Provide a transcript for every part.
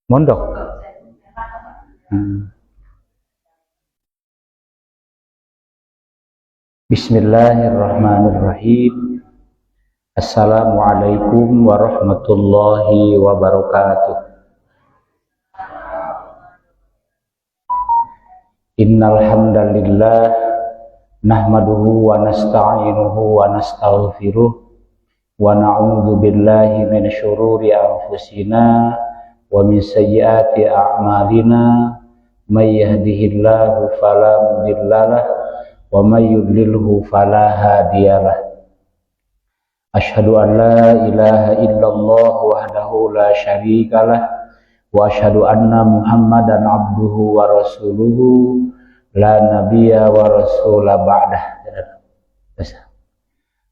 Mondok. Bismillahirrahmanirrahim. Assalamualaikum warahmatullahi wabarakatuh. Innal hamdalillah nahmaduhu wa nasta'inuhu wa nastaghfiruh wa na'udzu billahi min syururi anfusina wa min sayyiati a'malina may yahdihillahu fala mudhillalah wa may yudlilhu fala hadiyalah. Asyhadu an la ilaha illallah wahdahu la syarikalah wa asyhadu anna Muhammadan abduhu wa rasuluhu la nabiyya wa rasula ba'dah.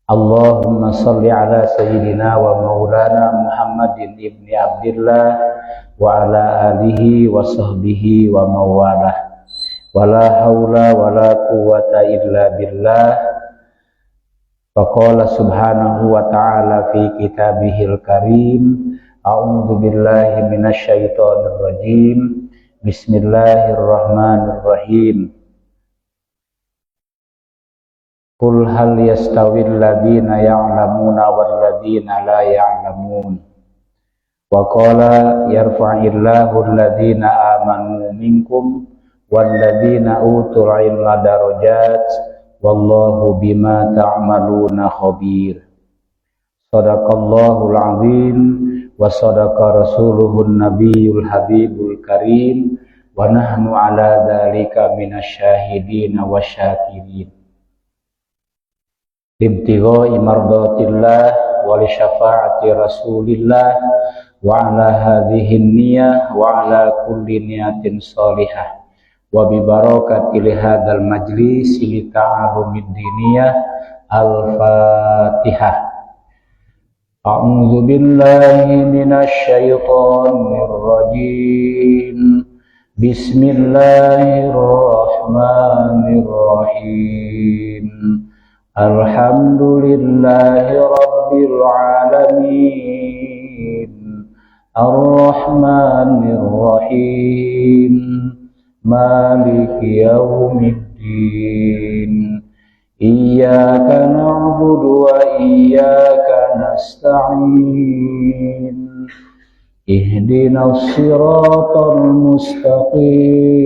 Allahumma salli ala sayyidina wa maulana Muhammadin ibni Abdillah wa ala alihi wa sahbihi wa mawalah. Wala haula wala quwwata illa billah. Faqala subhanahu wa ta'ala fi kitabihil karim. A'udzu billahi minasyaitonir rajim. Bismillahirrahmanirrahim. Qul hal yastawil ladzina ya'lamuna wal ladzina la ya'lamun. Wa qala yarfa'illahu alladzina amanu minkum wal ladzina utul ilma darajat wallahu bima ta'maluna khabir. Shadaqallahul azim wa sadaqa rasuluhun nabiyul habibul karim wa nahnu ala dzalika minasyahidin wasyakirin. Ibtigha'i mardatillah wa li syafaati rasulillah wa ala hadhihi niyyah wa ala kulli niyatin shalihah wa bi barakatil hadzal majlis li ta'arumid diniyah. Al-Fatihah. A'udzu billahi minasy syaithanir rajim. Bismillahirrahmanirrahim. Alhamdulillahi rabbil alamin. Ar-Rahmanir Rahim. Maliki yaumiddin. Iyyaka na'budu wa iyyaka nasta'in. Ihdinas siratal mustaqim.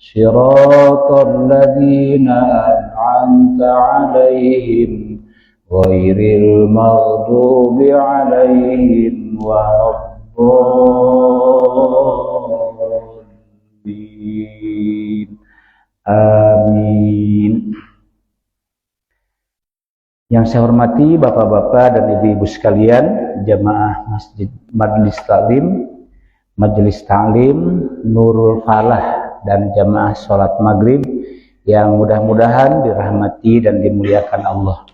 Siratal ladzina an'amta 'alaihim ghairil maghdubi 'alaihim waladdallin. Amin. Yang saya hormati bapak-bapak dan ibu-ibu sekalian, jamaah Masjid Majelis Ta'lim Nurul Falah dan jamaah sholat maghrib yang mudah-mudahan dirahmati dan dimuliakan Allah.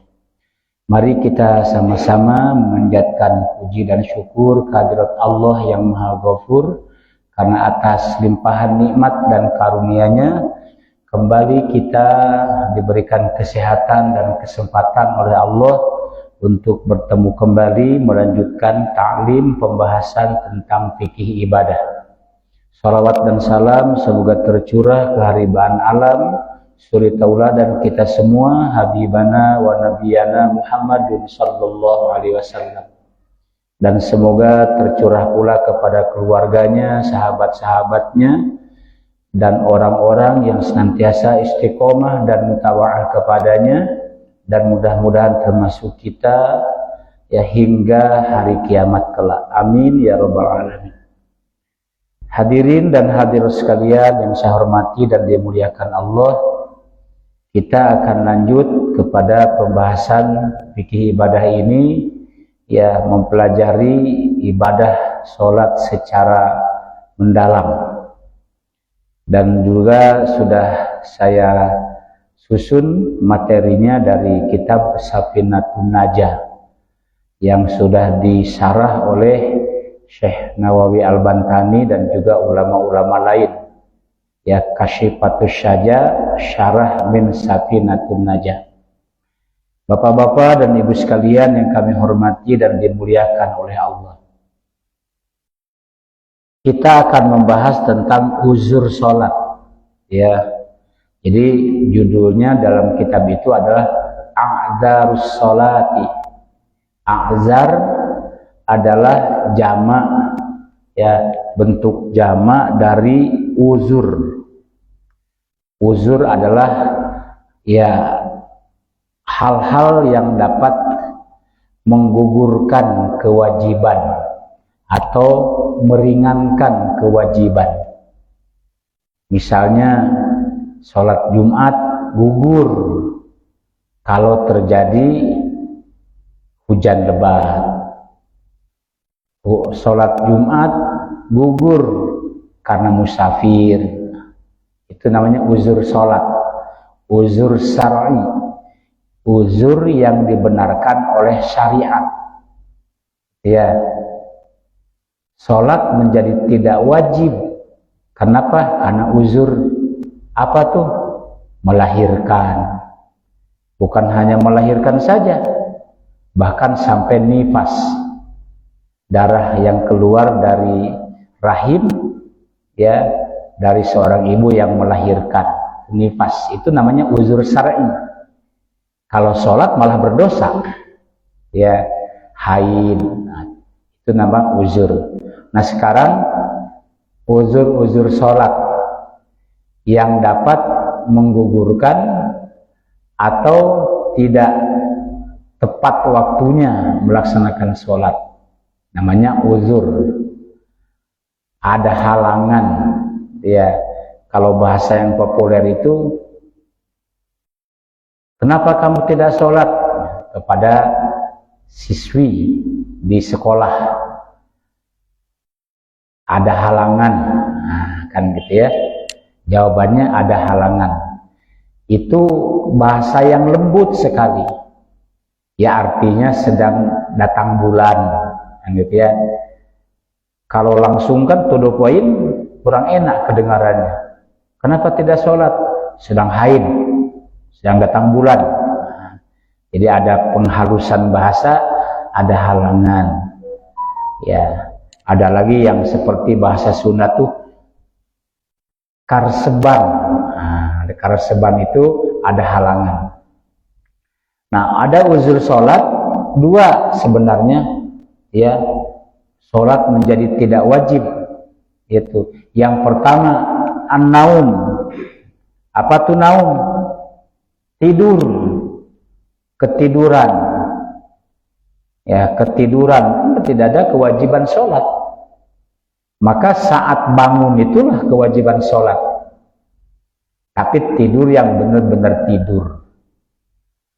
Mari kita sama-sama memanjatkan puji dan syukur kehadirat Allah yang Maha Ghafur karena atas limpahan nikmat dan karunia-Nya kembali kita diberikan kesehatan dan kesempatan oleh Allah untuk bertemu kembali melanjutkan ta'lim pembahasan tentang fikih ibadah. Salawat dan salam semoga tercurah ke haribaan alam, suri tauladan kita semua, habibana wa nabiyana Muhammadun sallallahu alaihi wasallam. Dan semoga tercurah pula kepada keluarganya, sahabat-sahabatnya, dan orang-orang yang senantiasa istiqomah dan mutawaah kepadanya, dan mudah-mudahan termasuk kita ya hingga hari kiamat kelak. Amin ya rabbal alamin. Hadirin dan hadirat sekalian yang saya hormati dan dimuliakan Allah, kita akan lanjut kepada pembahasan fikih ibadah ini, ya mempelajari ibadah sholat secara mendalam. Dan juga sudah saya susun materinya dari kitab Safinatun Najah yang sudah disarah oleh Syekh Nawawi Al-Bantani dan juga ulama-ulama lain. Ya, Kasyifatus Syaja, Syarah min Safinatun Najah. Bapak-bapak dan ibu sekalian yang kami hormati dan dimuliakan oleh Allah. kita akan membahas tentang uzur sholat. Ya, jadi judulnya dalam kitab itu adalah A'dzarus Sholati. A'dzar adalah jamak, ya, bentuk jamak dari uzur. Uzur adalah ya hal-hal yang dapat menggugurkan kewajiban atau meringankan kewajiban. Misalnya sholat Jumat gugur kalau terjadi hujan lebat. Sholat Jumat gugur karena musafir. Itu namanya uzur sholat, uzur syar'i, uzur yang dibenarkan oleh syariat. Ya, sholat menjadi tidak wajib. Kenapa? Karena uzur apa tuh? Melahirkan. Bukan hanya melahirkan saja, bahkan sampai nifas, darah yang keluar dari rahim, ya, dari seorang ibu yang melahirkan, nifas, itu namanya uzur syar'i. Kalau sholat malah berdosa, ya, haid, itu nama uzur. Nah sekarang uzur-uzur sholat yang dapat menggugurkan atau tidak tepat waktunya melaksanakan sholat, namanya uzur. Ada halangan, ya. Kalau bahasa yang populer itu, kenapa kamu tidak sholat? Kepada siswi di sekolah, ada halangan, nah, kan gitu ya. Jawabannya ada halangan. Itu bahasa yang lembut sekali. Ya artinya sedang datang bulan, kan gitu ya. Kalau langsung kan to the point kurang enak kedengarannya. Kenapa tidak sholat? Sedang haid, sedang datang bulan. Nah, jadi ada penghalusan bahasa, ada halangan. Ya, ada lagi yang seperti bahasa Sunda tuh karseban. Nah, karseban itu ada halangan. Nah, ada uzur sholat dua sebenarnya, ya. Sholat menjadi tidak wajib, itu yang pertama an-naum. Apa tuh naum? Tidur, ketiduran, ya, ketiduran, tidak ada kewajiban sholat. Maka saat bangun itulah kewajiban sholat. Tapi tidur yang benar-benar tidur,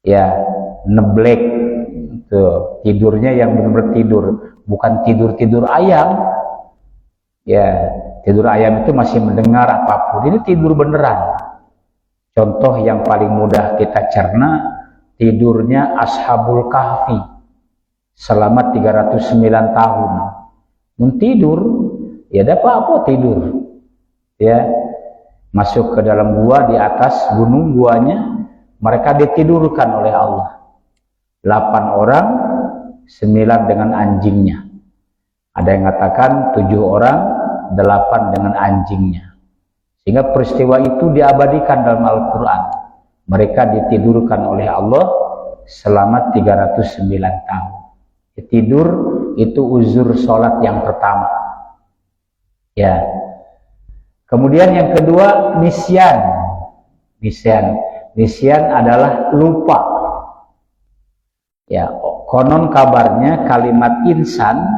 ya, neblek, tuh, tidurnya yang benar-benar tidur, bukan tidur-tidur ayam. Ya, tidur ayam itu masih mendengar apapun. Ini tidur beneran. Contoh yang paling mudah kita cerna, tidurnya Ashabul Kahfi selama 309 tahun. Tidur, ya dapat apa tidur? Ya, masuk ke dalam gua, di atas gunung guanya, mereka ditidurkan oleh Allah. 8 orang, 9 dengan anjingnya. Ada yang mengatakan 7 orang, 8 dengan anjingnya. Sehingga peristiwa itu diabadikan dalam Al-Quran. Mereka ditidurkan oleh Allah selama 309 tahun. Tidur itu uzur sholat yang pertama. Ya. Kemudian yang kedua, nisyan. Nisyan adalah lupa. Ya, konon kabarnya kalimat insan,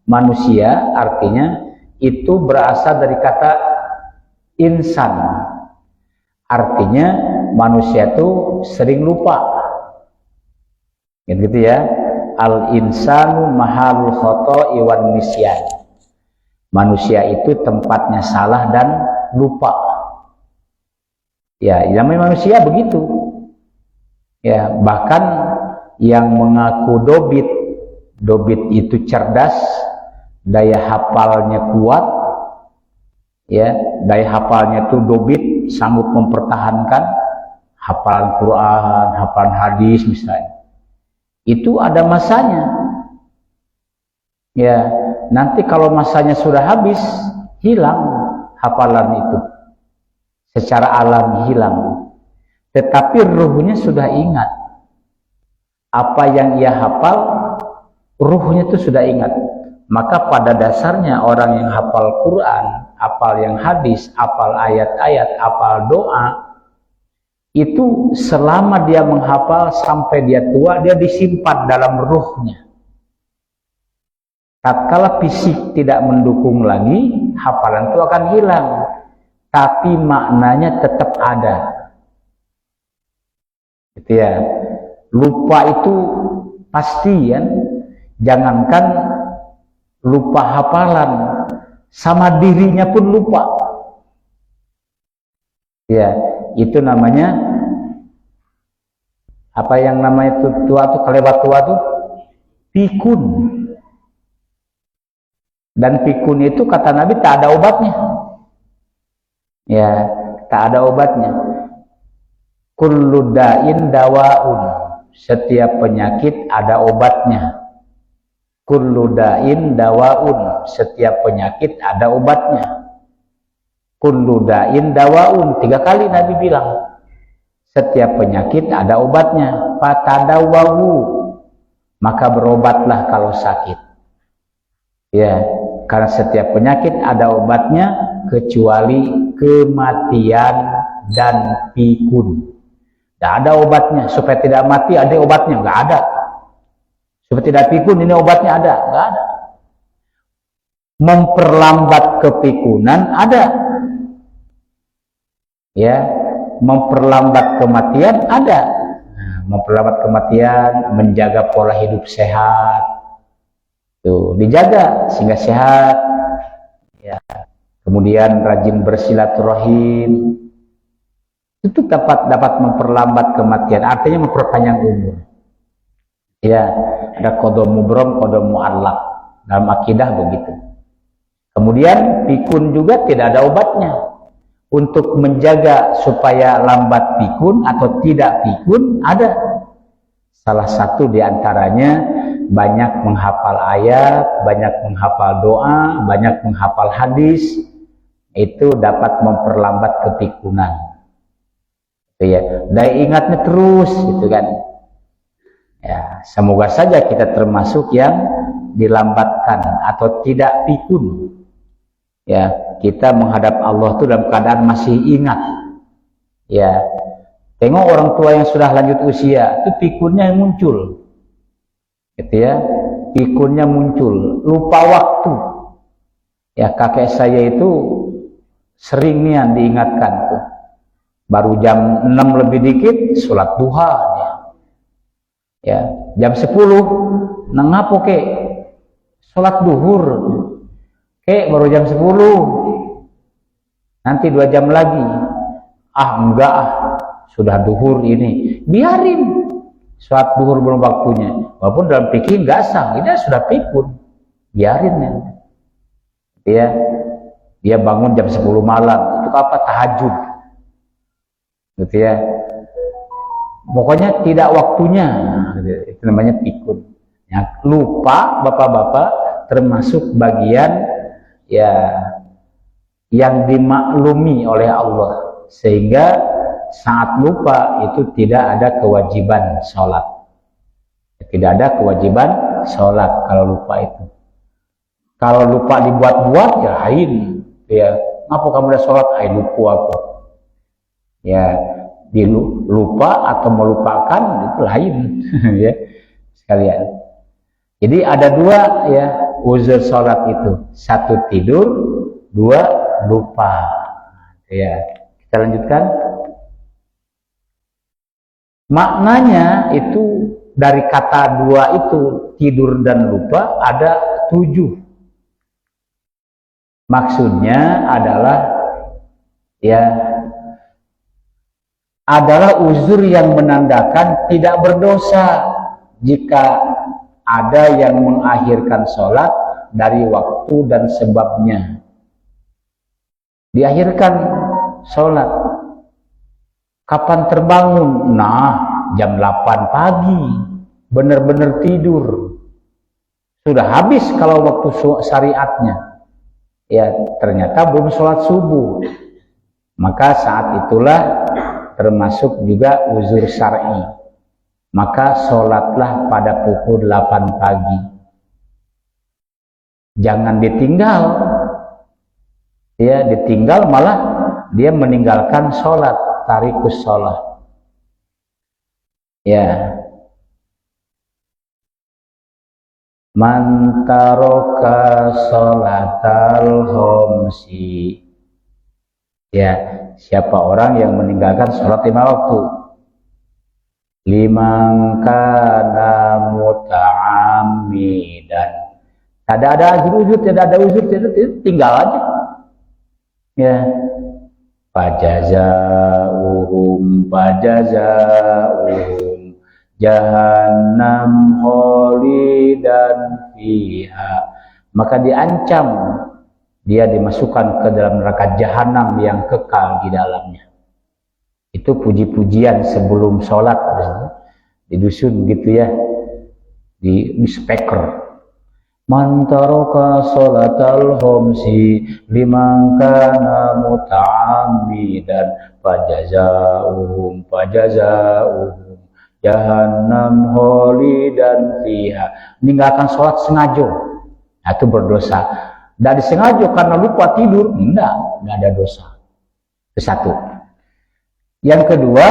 manusia, artinya itu berasal dari kata insan. Artinya manusia itu sering lupa. Gitu ya. Al-insanu mahalul khoto'i wan nisyan. Manusia itu tempatnya salah dan lupa. Ya, namanya manusia begitu. Ya, bahkan yang mengaku dobit itu cerdas, daya hafalnya kuat, ya, daya hafalnya itu dobit, sanggup mempertahankan hafalan Quran, hafalan hadis misalnya. Itu ada masanya. Ya, nanti kalau masanya sudah habis, hilang hafalan itu. Secara alami hilang. Tetapi ruhnya sudah ingat. Apa yang ia hafal, ruhnya itu sudah ingat. Maka pada dasarnya orang yang hafal Quran, hafal yang hadis, hafal ayat-ayat, hafal doa, itu selama dia menghafal sampai dia tua, dia disimpan dalam ruhnya. Tatkala fisik tidak mendukung lagi, hafalan itu akan hilang, tapi maknanya tetap ada. Gitu ya. Lupa itu pasti ya. Jangankan lupa hafalan, sama dirinya pun lupa. Ya, itu namanya apa yang namanya tua tuh, kelewat tua tuh pikun. Dan pikun itu kata Nabi tak ada obatnya. Ya, tak ada obatnya. Kullu da'in dawaun. Setiap penyakit ada obatnya. Kullu da'in dawaun. Setiap penyakit ada obatnya. Kullu da'in dawaun. 3 kali Nabi bilang. Setiap penyakit ada obatnya. Fatadawawu. Maka berobatlah kalau sakit. Ya, karena setiap penyakit ada obatnya kecuali kematian dan pikun. Tidak ada obatnya. Supaya tidak mati ada obatnya? Nggak ada. Supaya tidak pikun ini obatnya ada? Nggak ada. Memperlambat kepikunan ada. Ya, memperlambat kematian ada. Memperlambat kematian, menjaga pola hidup sehat. Tuh, dijaga sehingga sehat. Ya. Kemudian rajin bersilaturahim. Itu dapat memperlambat kematian, artinya memperpanjang umur. Ya, ada qada mubram, qada mu'allaq. Dalam akidah begitu. Kemudian pikun juga tidak ada obatnya. Untuk menjaga supaya lambat pikun atau tidak pikun ada. Salah satu diantaranya banyak menghafal ayat, banyak menghafal doa, banyak menghafal hadis. Itu dapat memperlambat kepikunan. Ya, daya ingatnya terus gitu kan. Ya, semoga saja kita termasuk yang dilambatkan atau tidak pikun. Ya, kita menghadap Allah itu dalam keadaan masih ingat. Ya, tengok orang tua yang sudah lanjut usia, itu pikunnya yang muncul. Gitu ya, pikunnya muncul, lupa waktu. Ya, kakek saya itu sering nih diingatkan tuh. Baru jam 6 lebih dikit sholat duha ya. Ya, jam 10 ngapo kek sholat duhur kek baru jam 10, nanti 2 jam lagi. Enggak sudah duhur ini, biarin sholat duhur belum waktunya, walaupun dalam pikir nggak sah, ini sudah pikun, biarin ya. Dia bangun jam 10 malam, itu apa? Tahajud gitu ya, pokoknya tidak waktunya, itu namanya pikun. Ya, lupa bapak-bapak termasuk bagian ya yang dimaklumi oleh Allah, sehingga saat lupa itu tidak ada kewajiban sholat, tidak ada kewajiban sholat kalau lupa itu. Kalau lupa dibuat-buat ya lain ya, ngapa kamu udah sholat? Lupa aku. Ya, lupa atau melupakan itu lain ya sekalian. Jadi ada 2 ya uzur sholat itu, 1 tidur, 2 lupa. Ya, kita lanjutkan. Maknanya itu dari kata 2 itu, tidur dan lupa, ada 7. Maksudnya adalah uzur yang menandakan tidak berdosa jika ada yang mengakhirkan sholat dari waktu dan sebabnya. Diakhirkan sholat, kapan terbangun? Nah, jam 8 pagi, benar-benar tidur, sudah habis kalau waktu syariatnya. Ya, ternyata belum sholat subuh. Maka saat itulah termasuk juga uzur syar'i. Maka sholatlah pada pukul 8 pagi. Jangan ditinggal. Ya, ditinggal malah dia meninggalkan sholat, tarikus sholat. Ya. Man taroka sholatal khamsi. Ya, siapa orang yang meninggalkan sholat 5 waktu. Liman kana muta'ammidan. Tidak ada uzur, tidak ada uzur, tinggal aja. Ya. Fajazauhum jahannam khalidan fiha. Maka diancam dia dimasukkan ke dalam neraka jahanam yang kekal di dalamnya. Itu puji-pujian sebelum sholat di dusun gitu ya, di speaker. Man taraka sholatal khamsi liman kana muta'ammidan fajazauhum jahannam khalidan fiha. Meninggalkan sholat sengaja, nah, itu berdosa. Dari sengaja karena lupa tidur, enggak ada dosa. Itu satu. Yang kedua,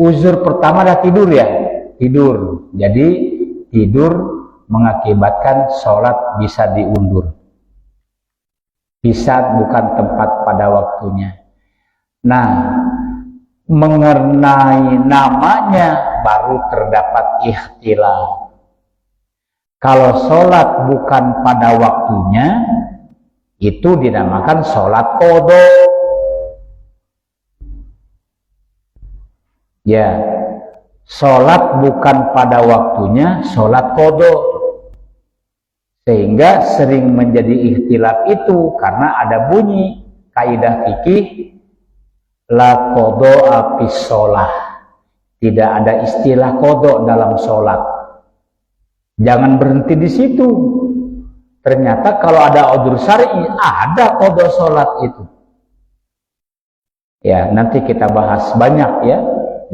uzur pertama adalah tidur ya, tidur. Jadi tidur mengakibatkan sholat bisa diundur, bisa bukan tempat pada waktunya. Nah, mengenai namanya baru terdapat ikhtilaf. Kalau sholat bukan pada waktunya, itu dinamakan sholat qadha. Ya, sholat bukan pada waktunya, sholat qadha. Sehingga sering menjadi ikhtilaf itu karena ada bunyi kaidah fikih la qadha fis shalah. Tidak ada istilah qadha dalam sholat. Jangan berhenti di situ. Ternyata kalau ada udzur syar'i, ada qadha sholat itu. Ya, nanti kita bahas banyak ya.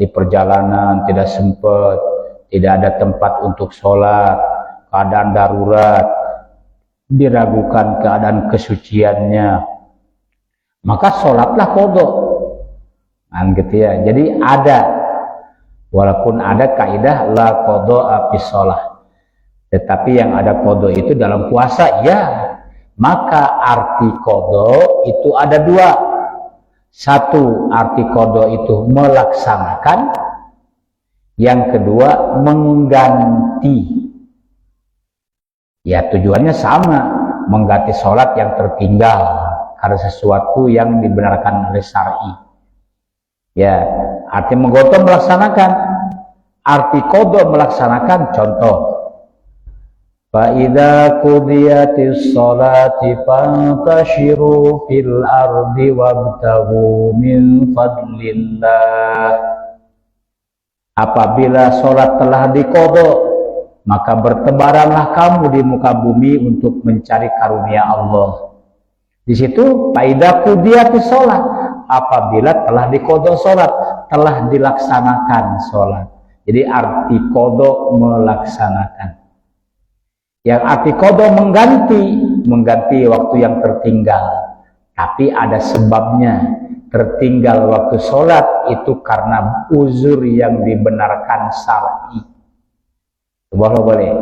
Di perjalanan tidak sempat, tidak ada tempat untuk sholat, keadaan darurat, diragukan keadaan kesuciannya, maka sholatlah qadha. Nah, gitu ya. Jadi ada, walaupun ada kaidah la qadha fis shalah, tetapi yang ada qadha itu dalam puasa ya. Maka arti qadha itu ada dua. Satu, arti qadha itu melaksanakan. Yang kedua, mengganti. Ya, tujuannya sama, mengganti sholat yang tertinggal karena sesuatu yang dibenarkan oleh syar'i. Ya, arti menggotong melaksanakan, arti qadha melaksanakan. Contoh, fa idza qudiyatis sholati fantashiru fil ardi wabtaghu min fadlillah. Apabila sholat telah diqadha, maka bertebaranlah kamu di muka bumi untuk mencari karunia Allah. Di situ faida qudiyatis sholat, apabila telah diqadha sholat, telah dilaksanakan sholat. Jadi arti qadha melaksanakan. Yang arti qadha mengganti waktu yang tertinggal. Tapi ada sebabnya. Tertinggal waktu sholat itu karena uzur yang dibenarkan syar'i. Boleh.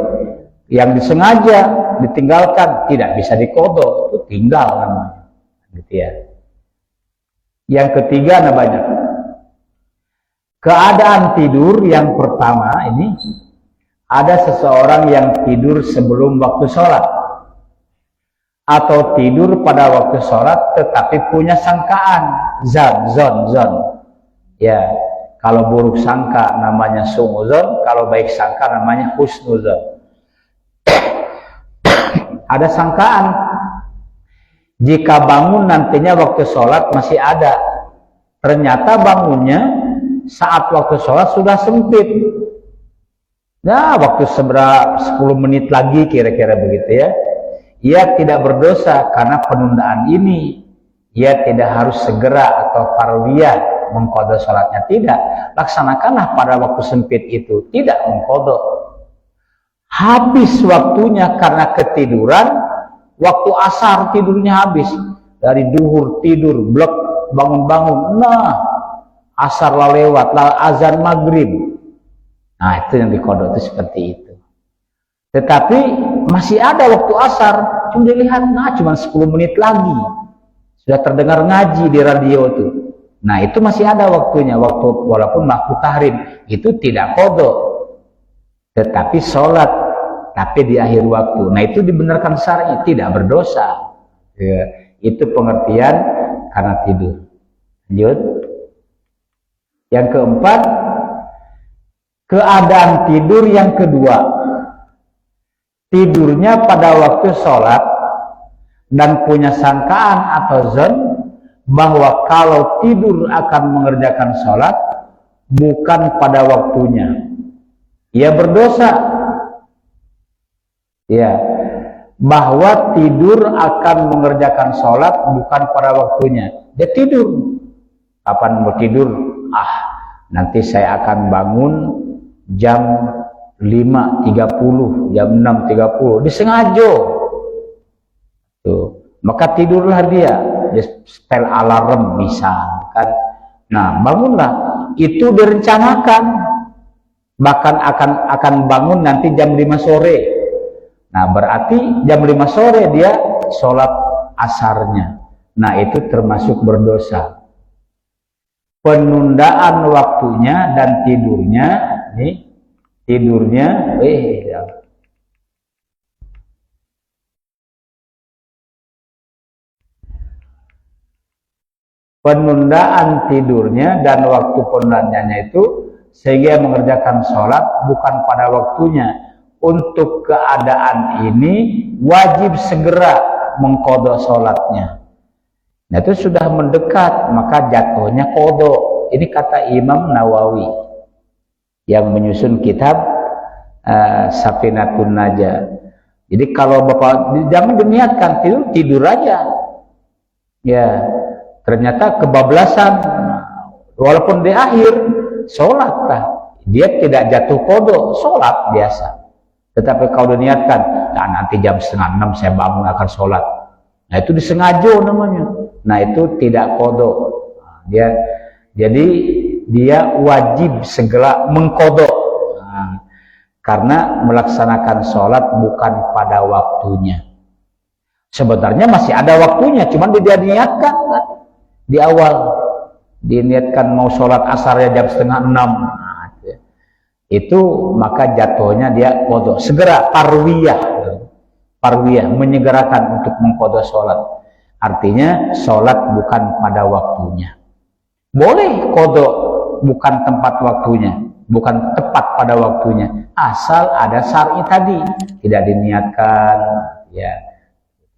Yang disengaja ditinggalkan tidak bisa diqadha, itu tinggal namanya. Gitu ya. Yang ketiga namanya keadaan tidur. Yang pertama ini, ada seseorang yang tidur sebelum waktu sholat atau tidur pada waktu sholat tetapi punya sangkaan zon. Ya, kalau buruk sangka namanya su'udzon, kalau baik sangka namanya husnudzon. Ada sangkaan jika bangun nantinya waktu sholat masih ada, ternyata bangunnya saat waktu sholat sudah sempit. Nah, waktu seberapa 10 menit lagi kira-kira begitu ya. Ia tidak berdosa karena penundaan ini. Ia tidak harus segera atau farwiyah mengqadha salatnya, tidak. Laksanakanlah pada waktu sempit itu, tidak mengqadha. Habis waktunya karena ketiduran, waktu asar tidurnya habis. Dari duhur tidur, blek, bangun-bangun. Nah, asar lah lewat, lah azan maghrib. Nah, itu yang diqadha itu seperti itu. Tetapi masih ada waktu asar, cuma dilihat, nah cuma 10 menit lagi. Sudah terdengar ngaji di radio itu. Nah, itu masih ada waktunya, waktu walaupun makruh tahrim, itu tidak qadha. Tetapi sholat, tapi di akhir waktu. Nah, itu dibenarkan syar'i, tidak berdosa. Ya, itu pengertian karena tidur. Lanjut. Yang keempat, keadaan tidur yang kedua. Tidurnya pada waktu sholat dan punya sangkaan atau zon bahwa kalau tidur akan mengerjakan sholat bukan pada waktunya, ia berdosa. Ya, bahwa tidur akan mengerjakan sholat bukan pada waktunya. Dia tidur. Kapan mau tidur? Nanti saya akan bangun jam 5.30, jam 6.30. Disengaja. Tuh. Maka tidurlah dia setel alarm misalkan. Nah, bangunlah. Itu direncanakan. Bahkan akan bangun nanti jam 5 sore. Nah, berarti jam 5 sore dia sholat asarnya. Nah, itu termasuk berdosa. Penundaan waktunya dan tidurnya, nih, tidurnya, penundaan tidurnya dan waktu penundaannya itu sehingga mengerjakan sholat bukan pada waktunya. Untuk keadaan ini wajib segera mengqadha sholatnya. Nah, itu sudah mendekat, maka jatuhnya qadha. Ini kata Imam Nawawi yang menyusun kitab Safinatun Najah. Jadi kalau Bapak jangan diniatkan tidur aja. Ya, ternyata kebablasan, walaupun di akhir sholat lah, dia tidak jatuh qadha, sholat biasa. Tetapi kalau diniatkan, nah nanti jam 5:30 saya bangun akan sholat. Nah, itu disengaja namanya. Nah, itu tidak qadha. Jadi dia wajib segera mengqadha. Karena melaksanakan sholat bukan pada waktunya. Sebenarnya masih ada waktunya, cuman dia niatkan kan? Di awal diniatkan mau sholat asarnya jam 5:30. Itu maka jatuhnya dia qadha. Segera parwiyah menyegerakan untuk mengqadha sholat. Artinya sholat bukan pada waktunya. Boleh qadha bukan tempat waktunya, bukan tepat pada waktunya, asal ada syar'i tadi, tidak diniatkan, ya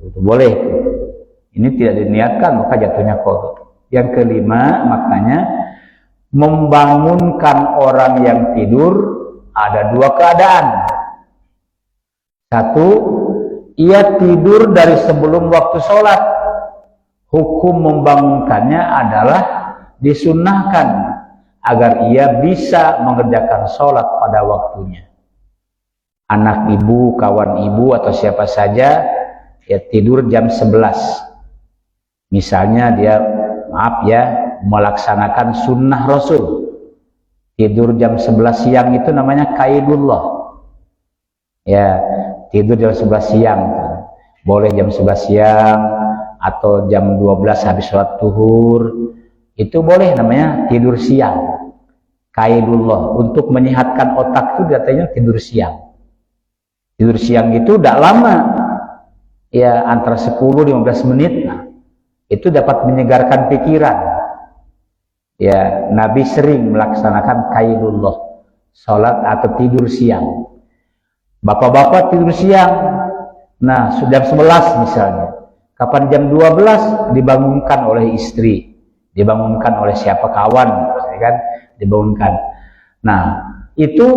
itu boleh. Ini tidak diniatkan maka jatuhnya qadha. Yang kelima maknanya, membangunkan orang yang tidur ada dua keadaan. Satu, ia tidur dari sebelum waktu sholat. Hukum membangunkannya adalah disunnahkan agar ia bisa mengerjakan sholat pada waktunya. Anak ibu, kawan ibu atau siapa saja ya tidur jam 11. Misalnya dia melaksanakan sunnah Rasul. Tidur jam 11 siang itu namanya qailullah. Ya, tidur jam 11 siang. Boleh jam 11 siang atau jam 12 habis sholat zuhur. Itu boleh, namanya tidur siang. Qailullah, untuk menyehatkan otak itu katanya tidur siang. Tidur siang itu tidak lama. Ya, antara 10-15 menit. Nah, itu dapat menyegarkan pikiran. Ya, Nabi sering melaksanakan qailullah, sholat atau tidur siang. Bapak-bapak tidur siang, nah sudah 11 misalnya, kapan jam 12 dibangunkan oleh istri, dibangunkan oleh siapa kawan, kan, dibangunkan. Nah, itu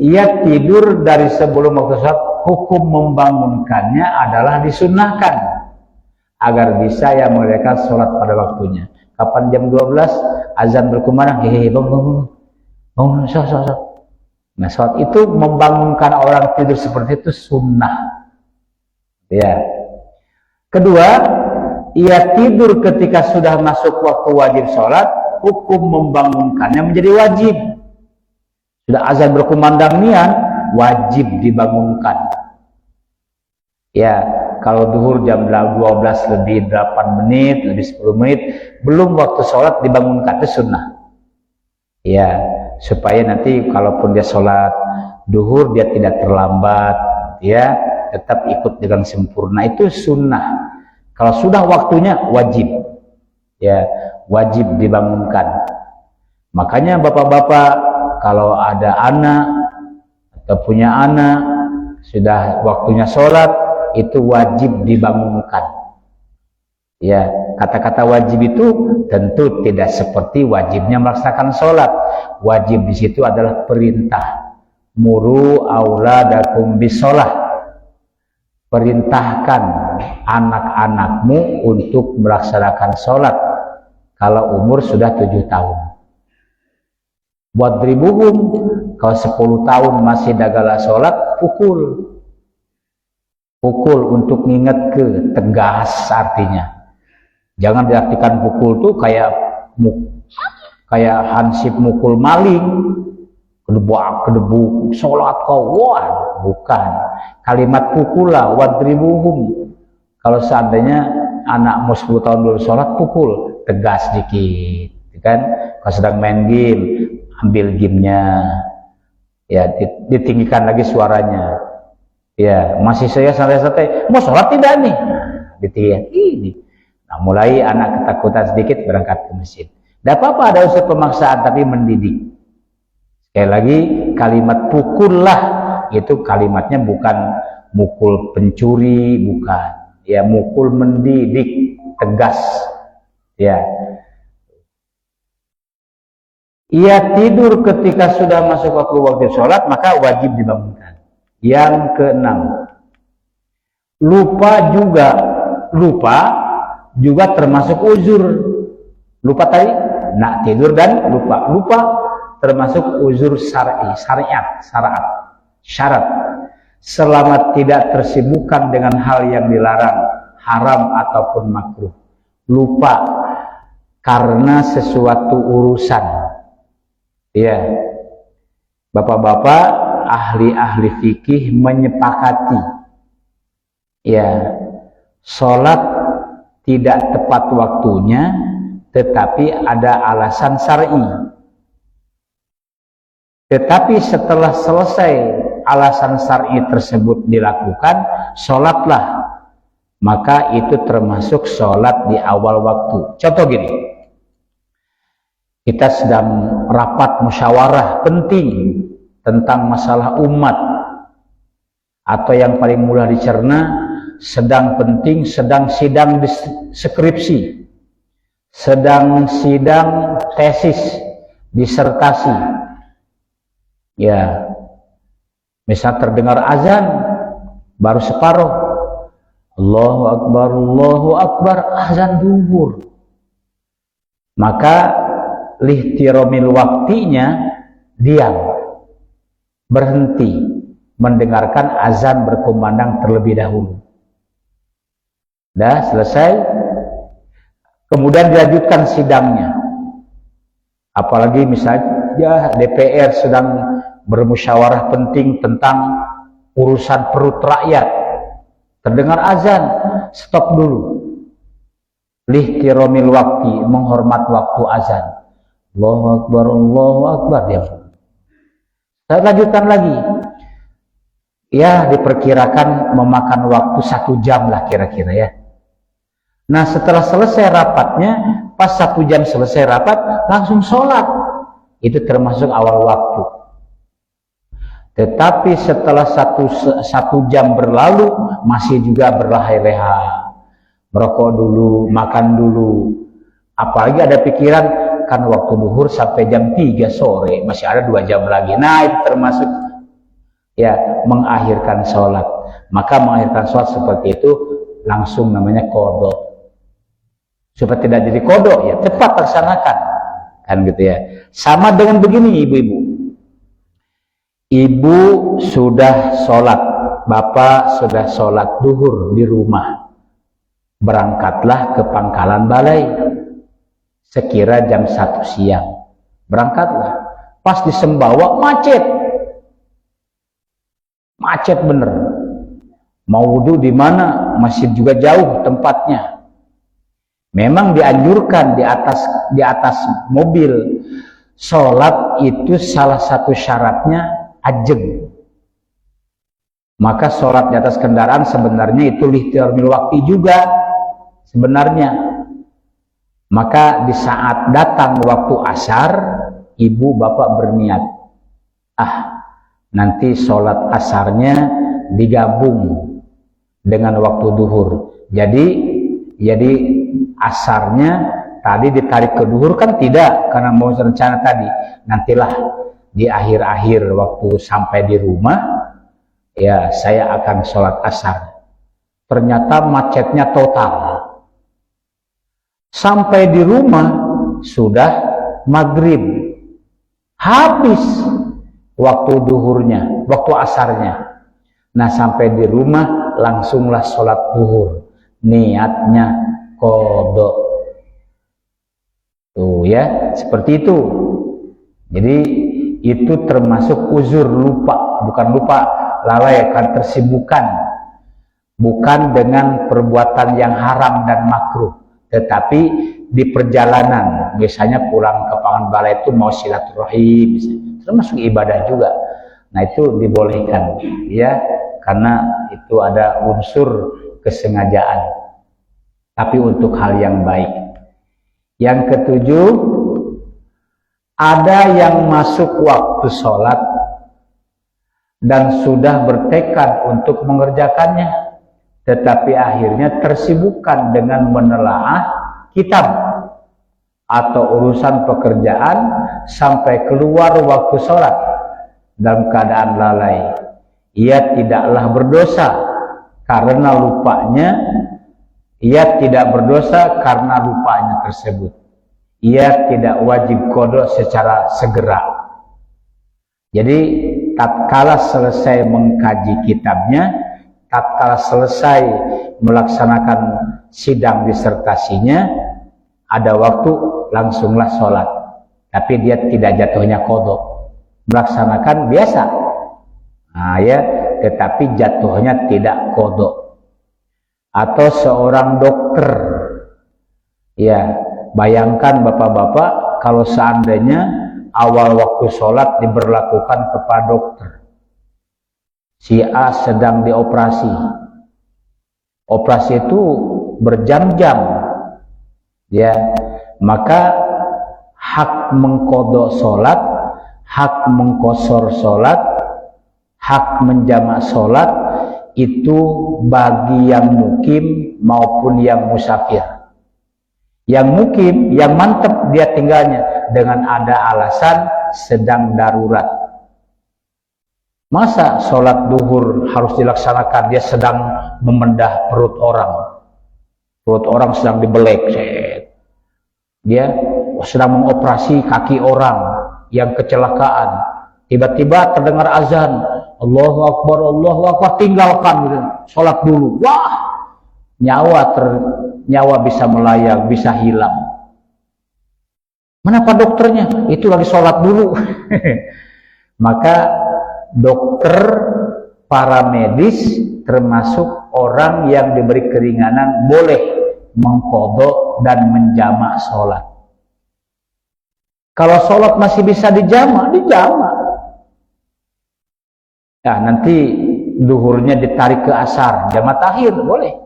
ia tidur dari sebelum waktu sholat, hukum membangunkannya adalah disunnahkan agar bisa yang mereka sholat pada waktunya. Kapan? Jam 12 azan berkumandang, hehehe, bangun, sholat. Nah, sholat itu membangunkan orang tidur seperti itu sunnah. Ya. Kedua, ia tidur ketika sudah masuk waktu wajib sholat, hukum membangunkannya menjadi wajib. Sudah azan berkumandang nian, wajib dibangunkan. Ya, kalau duhur jam 12 lebih 8 menit, lebih 10 menit, belum waktu sholat dibangunkan, itu sunnah. Ya, supaya nanti kalaupun dia sholat duhur, dia tidak terlambat, ya, tetap ikut dengan sempurna, itu sunnah. Kalau sudah waktunya, wajib. Ya, wajib dibangunkan. Makanya bapak-bapak, kalau ada anak atau punya anak sudah waktunya sholat, itu wajib dibangunkan. Ya, kata-kata wajib itu tentu tidak seperti wajibnya melaksanakan sholat. Wajib di situ adalah perintah. Muru auladakum bisolah. Perintahkan anak-anakmu untuk melaksanakan sholat kalau umur sudah 7 tahun. Wadribuhum, kalau 10 tahun masih dagala sholat, pukul untuk nginget ke, tegas artinya. Jangan diartikan pukul tuh kayak hansip mukul maling, kedebu sholat kau, wah, bukan. Kalimat pukul lah, wadribuhum. Kalau seandainya anakmu 10 tahun belum sholat, pukul, tegas dikit, kan? Kalau sedang main game, ambil gamenya, ya, ditinggikan lagi suaranya. Ya, masih saya santai-santai, mau sholat tidak nih? Ditinggikan ini. Nah, mulai anak ketakutan sedikit berangkat ke masjid. Tidak apa-apa ada unsur pemaksaan, tapi mendidik. Sekali lagi, kalimat pukul lah, itu kalimatnya bukan mukul pencuri, bukan. Ya, mukul mendidik, tegas. Ya. Ia tidur ketika sudah masuk waktu sholat, maka wajib dibangunkan. Yang keenam, lupa juga termasuk uzur. Lupa tadi, nak tidur dan lupa termasuk uzur syarat. Selama tidak tersibukkan dengan hal yang dilarang, haram ataupun makruh. Lupa karena sesuatu urusan. Ya, bapak-bapak ahli-ahli fikih menyepakati, ya, sholat tidak tepat waktunya, tetapi ada alasan syar'i. Tetapi setelah selesai alasan syar'i tersebut dilakukan, sholatlah, maka itu termasuk sholat di awal waktu. Contoh gini, kita sedang rapat musyawarah penting tentang masalah umat, atau yang paling mudah dicerna, sedang penting, sedang sidang skripsi, sedang sidang tesis, disertasi. Ya, misal terdengar azan, baru separuh, Allahu Akbar, azan duhur. Maka lihtiromil waktinya, diam, berhenti, mendengarkan azan berkumandang terlebih dahulu. Dah selesai, kemudian dilanjutkan sidangnya. Apalagi misalnya DPR sedang bermusyawarah penting tentang urusan perut rakyat, terdengar azan, stop dulu. Lihtiromil wakti, menghormat waktu azan. Allahu Akbar, diam. Saya lanjutkan lagi. Ya, diperkirakan memakan waktu 1 jam lah kira-kira, ya. Nah, setelah selesai rapatnya, pas 1 jam selesai rapat, langsung sholat. Itu termasuk awal waktu. Tetapi setelah satu jam berlalu, masih juga berleha-leha, merokok dulu, makan dulu. Apalagi ada pikiran, mengerjakan waktu duhur sampai jam 3 sore, masih ada 2 jam lagi. Nah, itu termasuk ya mengakhirkan sholat. Maka mengakhirkan sholat seperti itu langsung namanya qadha. Supaya tidak jadi qadha, ya cepat laksanakan, kan gitu ya. Sama dengan begini ibu-ibu. Ibu sudah sholat, bapak sudah sholat duhur di rumah. Berangkatlah ke Pangkalan Balai. Sekira jam 1 siang. Berangkatlah. Pas di Sembawa macet. Macet bener. Mau wudu di mana? Masjid juga jauh tempatnya. Memang dianjurkan di atas mobil. Sholat itu salah satu syaratnya ajeng. Maka sholat di atas kendaraan sebenarnya itu lihtiarul waktu juga sebenarnya. Maka di saat datang waktu asar, ibu bapak berniat, nanti sholat asarnya digabung dengan waktu duhur. Jadi asarnya tadi ditarik ke duhur kan tidak, karena mau rencana tadi. Nantilah di akhir-akhir waktu sampai di rumah, ya saya akan sholat asar. Ternyata macetnya total. Sampai di rumah sudah maghrib, habis waktu duhurnya, waktu asarnya. Nah, sampai di rumah langsunglah sholat duhur, niatnya qadha. Tuh ya, seperti itu. Jadi itu termasuk uzur, lupa, bukan lupa, lalai, akan tersibukan, bukan dengan perbuatan yang haram dan makruh, tetapi di perjalanan, misalnya pulang ke Pangkalan Balai itu mau silaturahim, termasuk ibadah juga. Nah, itu dibolehkan, ya, karena itu ada unsur kesengajaan, tapi untuk hal yang baik. Yang ketujuh, ada yang masuk waktu sholat dan sudah bertekad untuk mengerjakannya, tetapi akhirnya tersibukkan dengan menelaah kitab atau urusan pekerjaan sampai keluar waktu sholat dalam keadaan lalai. Ia tidaklah berdosa karena lupanya, ia tidak berdosa karena lupanya tersebut. Ia tidak wajib qadha secara segera. Jadi tatkala selesai mengkaji kitabnya, tatkala selesai melaksanakan sidang disertasinya, ada waktu langsunglah sholat. Tapi dia tidak jatuhnya qadha, melaksanakan biasa. Nah, ya, tetapi jatuhnya tidak qadha. Atau seorang dokter, ya, bayangkan bapak-bapak kalau seandainya awal waktu sholat diberlakukan kepada dokter. Si A sedang dioperasi. Operasi itu berjam-jam, ya, maka hak mengqadha sholat, hak mengqosor sholat, hak menjamak sholat itu bagi yang mukim maupun yang musafir. Yang mukim, yang mantep dia tinggalnya dengan ada alasan sedang darurat. Masa sholat duhur harus dilaksanakan dia sedang memendah perut orang sedang dibelek, dia sedang mengoperasi kaki orang yang kecelakaan, tiba-tiba terdengar azan, Allahu Akbar, tinggalkan gitu. Sholat dulu. Wah, nyawa bisa melayang, bisa hilang. Mana pak dokternya? Itu lagi sholat dulu. Maka dokter, para medis, termasuk orang yang diberi keringanan boleh mengqadha dan menjamak sholat. Kalau sholat masih bisa dijamak, dijamak. Ya, nanti duhurnya ditarik ke asar, jamak takhir boleh.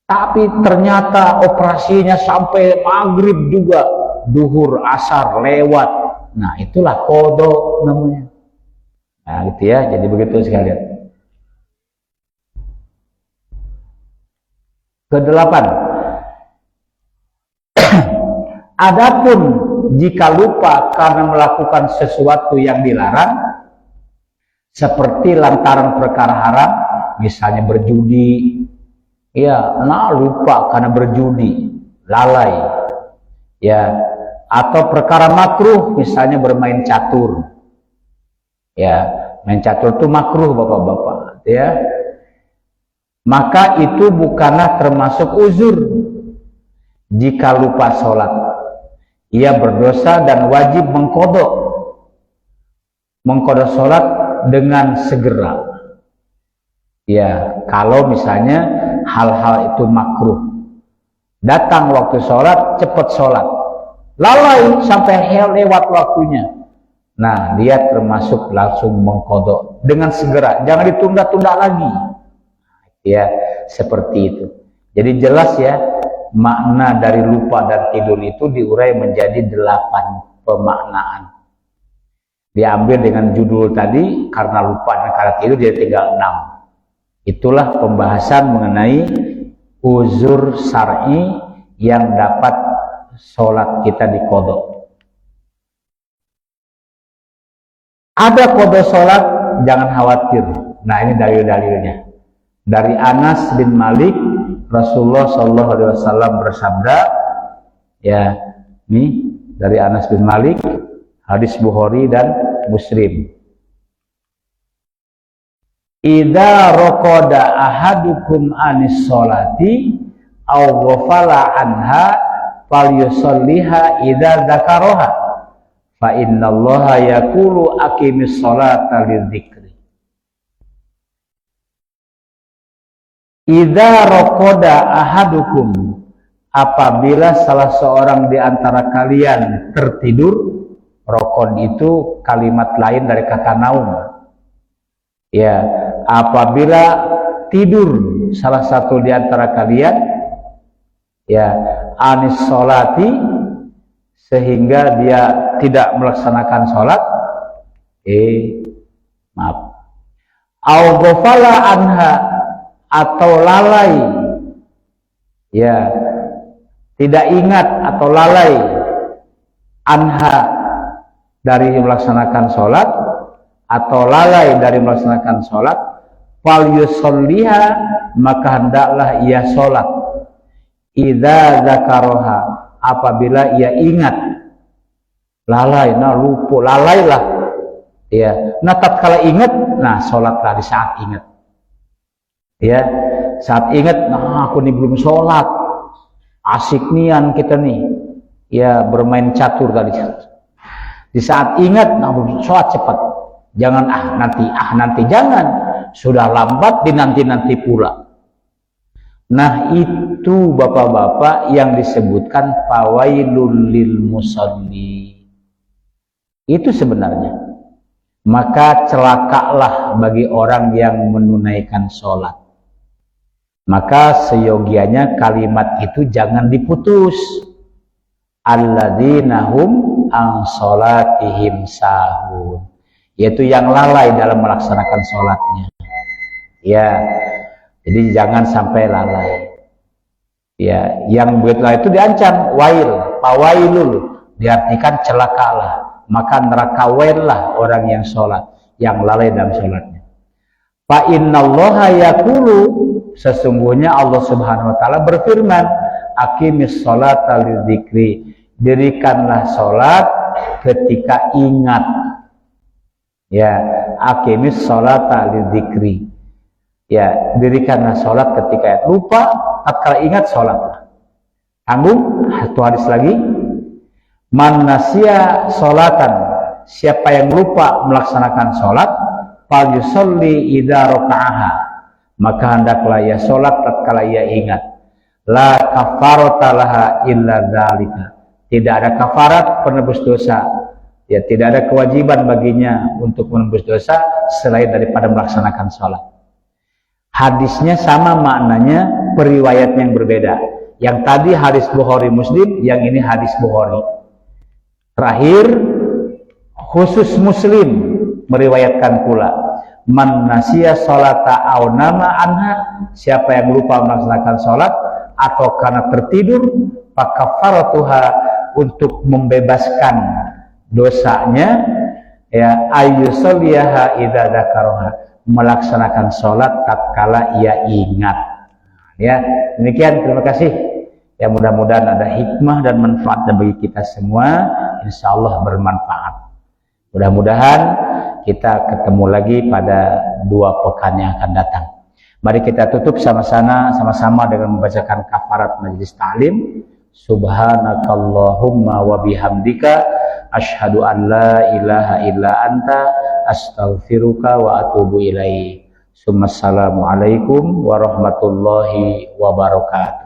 Tapi ternyata operasinya sampai maghrib juga, duhur asar lewat. Nah, itulah qadha namanya. Nah, gitu ya. Jadi begitu sekalian. Kedelapan, Adapun jika lupa karena melakukan sesuatu yang dilarang, seperti lantaran perkara haram, misalnya berjudi, ya, lupa karena berjudi, lalai, ya, atau perkara makruh, misalnya bermain catur, ya, main catur itu makruh bapak-bapak, ya, maka itu bukanlah termasuk uzur. Jika lupa sholat, ia berdosa dan wajib mengkodok sholat dengan segera. Ya, kalau misalnya hal-hal itu makruh, datang waktu sholat, cepat sholat, lalai sampai lewat waktunya, nah dia termasuk langsung mengkodok dengan segera, jangan ditunda-tunda lagi. Ya, seperti itu. Jadi jelas ya, makna dari lupa dan tidur itu diurai menjadi 8 pemaknaan. Diambil dengan judul tadi, karena lupa dan karena tidur, jadi tinggal 6. Itulah pembahasan mengenai uzur syar'i yang dapat sholat kita dikodok. Ada kodok sholat, jangan khawatir. Nah, ini dalil-dalilnya. Dari Anas bin Malik, Rasulullah SAW bersabda, ya, ini dari Anas bin Malik, hadis Bukhari dan Muslim. Idza raqada ahadukum anis sholati aw ghafala anha falyusalliha idza dzakaraha fa innallaha yaqulu aqimis sholata lidzikri. Idza raqada ahadukum, apabila salah seorang di antara kalian tertidur. Rokon itu kalimat lain dari kata naum. Ya, apabila tidur salah satu di antara kalian, ya, anis sholati, sehingga dia tidak melaksanakan sholat, au ghafala anha, atau lalai, ya, tidak ingat atau lalai, anha, dari melaksanakan sholat, atau lalai dari melaksanakan sholat, fal yusolliha, maka hendaklah ia sholat, idza dzakaraha, apabila ia ingat. Lalai, lupa, lalailah, ya, tatkala ingat, sholatlah di saat ingat, ya, saat ingat, aku nih belum sholat, asik nian kita nih, ya, bermain catur tadi. Di saat ingat, sholat cepat. Jangan nanti, jangan. Sudah lambat, dinanti-nanti pula. Nah, itu bapak-bapak yang disebutkan fawailul lil musalli. Itu sebenarnya. Maka celakalah bagi orang yang menunaikan sholat. Maka seyogianya kalimat itu jangan diputus. Alladzina hum an sholatihim sahun, yaitu yang lalai dalam melaksanakan sholatnya. Ya, jadi jangan sampai lalai. Ya, yang begitu itu diancam pawailul, diartikan celakalah, maka neraka waillah orang yang sholat, yang lalai dalam sholatnya. Fa innallaha yaqulu, sesungguhnya Allah Subhanahu wa taala berfirman, aqimis sholata lidzikri, dirikanlah sholat ketika ingat. Ya, aqimis sholata lidzikri, ya, dirikanlah sholat ketika lupa, tatkala ingat sholatlah. Tanggung satu hadis lagi, man nasiya sholatan, siapa yang lupa melaksanakan sholat, fal yusolli idza raka'aha, maka hendaklah ia sholat tatkala ia ingat. La kafarata laha illa dzalika, tidak ada kafarat penebus dosa, ya, tidak ada kewajiban baginya untuk menebus dosa selain daripada melaksanakan sholat. Hadisnya sama maknanya, periwayat yang berbeda. Yang tadi hadis Bukhari Muslim, yang ini hadis Bukhari. Terakhir khusus Muslim meriwayatkan pula, man nasiya sholata aw nama anha, siapa yang lupa melaksanakan sholat atau karena tertidur, fakafaratuha, untuk membebaskan dosanya, ya, ayyusolliyaha idza dzakaraha, melaksanakan sholat tatkala ia ingat. Ya, demikian, terima kasih. Ya, mudah-mudahan ada hikmah dan manfaatnya bagi kita semua. Insya Allah bermanfaat. Mudah-mudahan kita ketemu lagi pada 2 pekan yang akan datang. Mari kita tutup sama-sama dengan membacakan kafarat majelis ta'lim. Subhanakallahumma wa bihamdika asyhadu an la ilaha illa anta astaghfiruka wa atubu ilaik. Assalamualaikum warahmatullahi wabarakatuh.